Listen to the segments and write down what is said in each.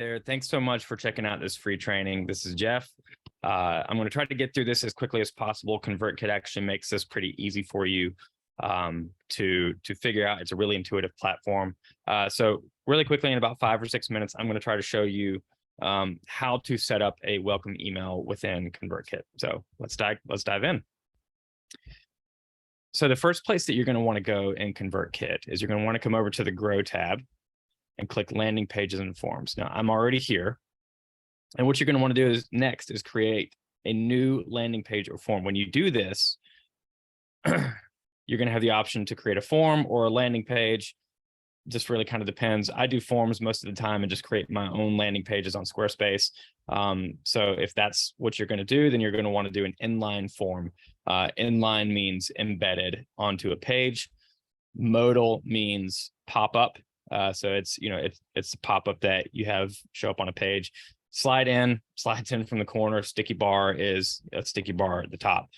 There. Thanks so much for checking out this free training. This is Jeff. I'm going to try to get through this as quickly as possible. ConvertKit actually makes this pretty easy for you to figure out. It's a really intuitive platform. So really quickly, in about 5 or 6 minutes, I'm going to try to show you how to set up a welcome email within ConvertKit. So let's dive in. So the first place that you're going to want to go in ConvertKit is you're going to want to come over to the Grow tab and click Landing Pages and Forms. Now, I'm already here. And what you're going to want to do next is create a new landing page or form. When you do this, you're going to have the option to create a form or a landing page. Just really kind of depends. I do forms most of the time and just create my own landing pages on Squarespace. So if that's what you're going to do, then you're going to want to do an inline form. Inline means embedded onto a page. Modal means pop-up. So it's a pop-up that you have show up on a page. Slides in from the corner. Sticky bar is a sticky bar at the top.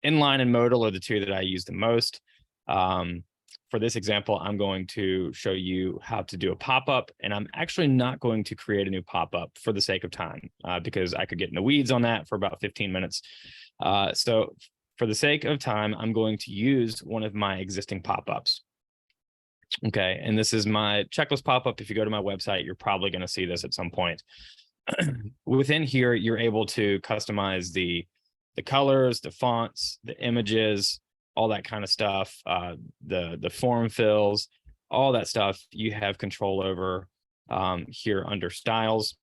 Inline and modal are the two that I use the most. For this example, I'm going to show you how to do a pop-up, and I'm actually not going to create a new pop-up for the sake of time, because I could get in the weeds on that for about 15 minutes. So for the sake of time, I'm going to use one of my existing pop-ups. Okay, and this is my checklist pop-up. If you go to my website, you're probably going to see this at some point. Within here, you're able to customize the colors, the fonts, the images, all that kind of stuff, the form fills, all that stuff you have control over here under styles.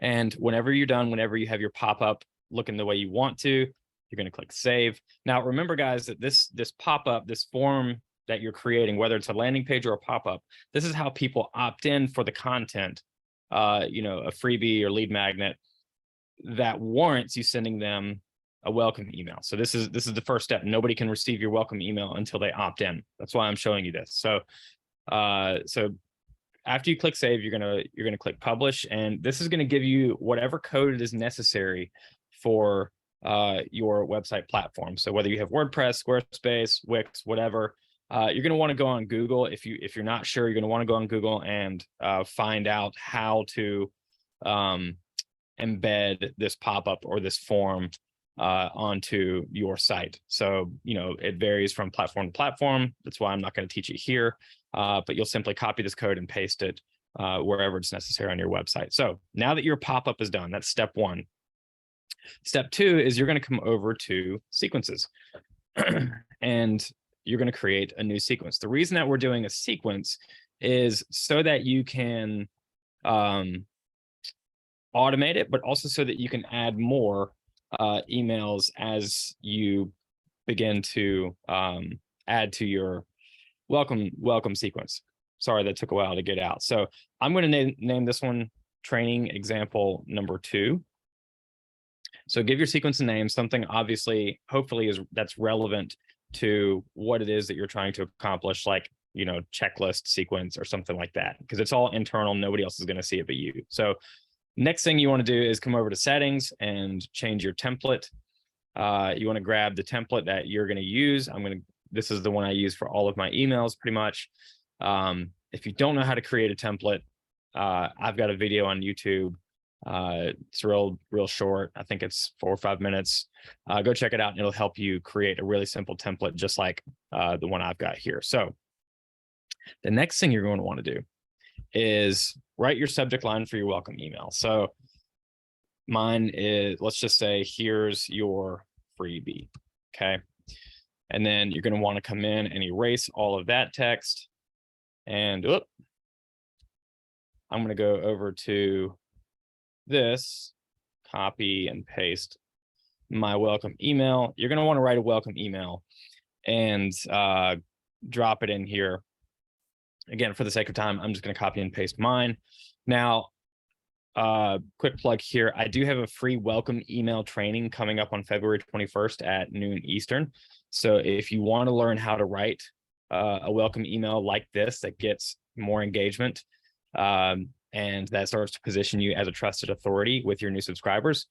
And whenever you're done, whenever you have your pop-up looking the way you want to, you're going to click Save. Now, remember, guys, that this pop-up, this form that you're creating, whether it's a landing page or a pop-up, this is how people opt in for the content, a freebie or lead magnet that warrants you sending them a welcome email. So this is the first step. Nobody can receive your welcome email until they opt in. That's why I'm showing you this. So after you click Save, you're gonna click Publish, and this is going to give you whatever code is necessary for your website platform. So whether you have WordPress, Squarespace, Wix, whatever, you're going to want to go on Google. If you're not sure, you're going to want to go on Google and find out how to embed this pop-up or this form onto your site. So, it varies from platform to platform. That's why I'm not going to teach it here, but you'll simply copy this code and paste it wherever it's necessary on your website. So now that your pop-up is done, that's step one. Step two is you're going to come over to sequences and you're going to create a new sequence. The reason that we're doing a sequence is so that you can automate it, but also so that you can add more emails as you begin to add to your welcome sequence. Sorry, that took a while to get out. So I'm going to name this one training example number 2. So give your sequence a name, something obviously, hopefully that's relevant to what it is that you're trying to accomplish, like, checklist sequence or something like that, because it's all internal. Nobody else is going to see it but you. So next thing you want to do is come over to settings and change your template. You want to grab the template that you're going to use. This is the one I use for all of my emails pretty much. If you don't know how to create a template, I've got a video on YouTube. It's real short. I think it's 4 or 5 minutes. Go check it out and it'll help you create a really simple template, just like the one I've got here. So the next thing you're going to want to do is write your subject line for your welcome email. So mine is, let's just say, here's your freebie. Okay. And then you're going to want to come in and erase all of that text. And I'm going to go over to this, copy and paste my welcome email. You're going to want to write a welcome email and drop it in here. Again, for the sake of time, I'm just going to copy and paste mine. Now, quick plug here. I do have a free welcome email training coming up on February 21st at noon Eastern. So if you want to learn how to write a welcome email like this that gets more engagement, and that starts to position you as a trusted authority with your new subscribers,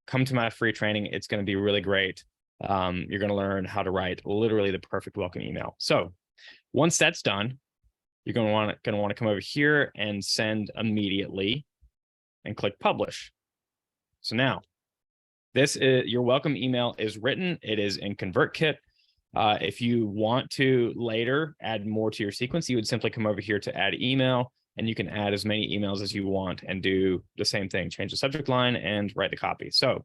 come to my free training. It's going to be really great. You're going to learn how to write literally the perfect welcome email. So once that's done, you're going to want to come over here and send immediately and click publish. So now this is your welcome email is written. It is in ConvertKit. If you want to later add more to your sequence, you would simply come over here to add email, and you can add as many emails as you want and do the same thing, change the subject line and write the copy. So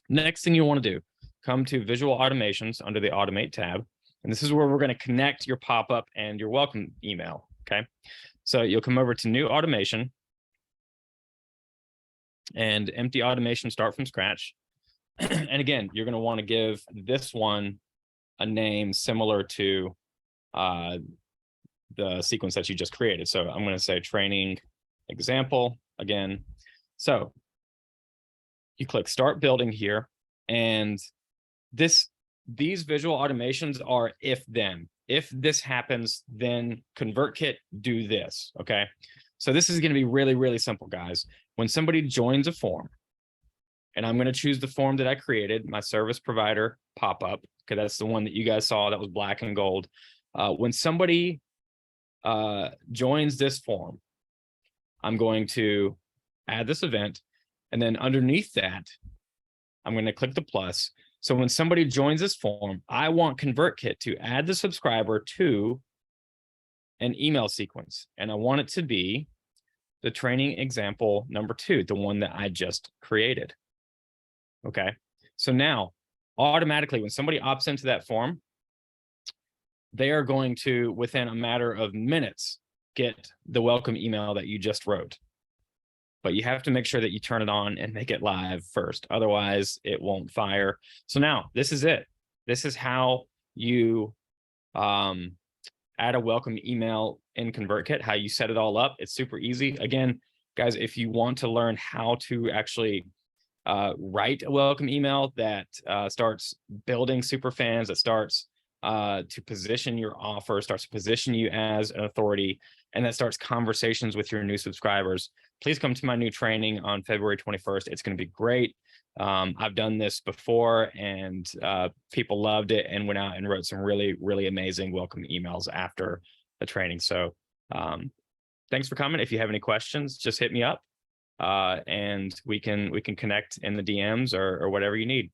next thing you want to do, come to Visual Automations under the Automate tab. And this is where we're going to connect your pop-up and your welcome email, okay? So you'll come over to New Automation and Empty Automation, start from scratch. And again, you're going to want to give this one a name similar to the sequence that you just created. So I'm going to say training example again. So you click Start Building here, and these visual automations are if then. If this happens, then ConvertKit do this, okay? So this is going to be really, really simple, guys. When somebody joins a form, and I'm going to choose the form that I created, my service provider pop-up, because that's the one that you guys saw that was black and gold. When somebody joins this form, I'm going to add this event, and then underneath that, I'm going to click the plus. So when somebody joins this form, I want ConvertKit to add the subscriber to an email sequence, and I want it to be the training example number 2, the one that I just created. Okay, so now automatically when somebody opts into that form, they are going to, within a matter of minutes, get the welcome email that you just wrote. But you have to make sure that you turn it on and make it live first. Otherwise, it won't fire. So now this is it. This is how you add a welcome email in ConvertKit, how you set it all up. It's super easy. Again, guys, if you want to learn how to actually write a welcome email that starts building super fans, that starts to position your offer, starts to position you as an authority, and that starts conversations with your new subscribers, please come to my new training on February 21st. It's going to be great. I've done this before, and people loved it and went out and wrote some really, really amazing welcome emails after the training. So thanks for coming. If you have any questions, just hit me up and we can connect in the DMs or whatever you need.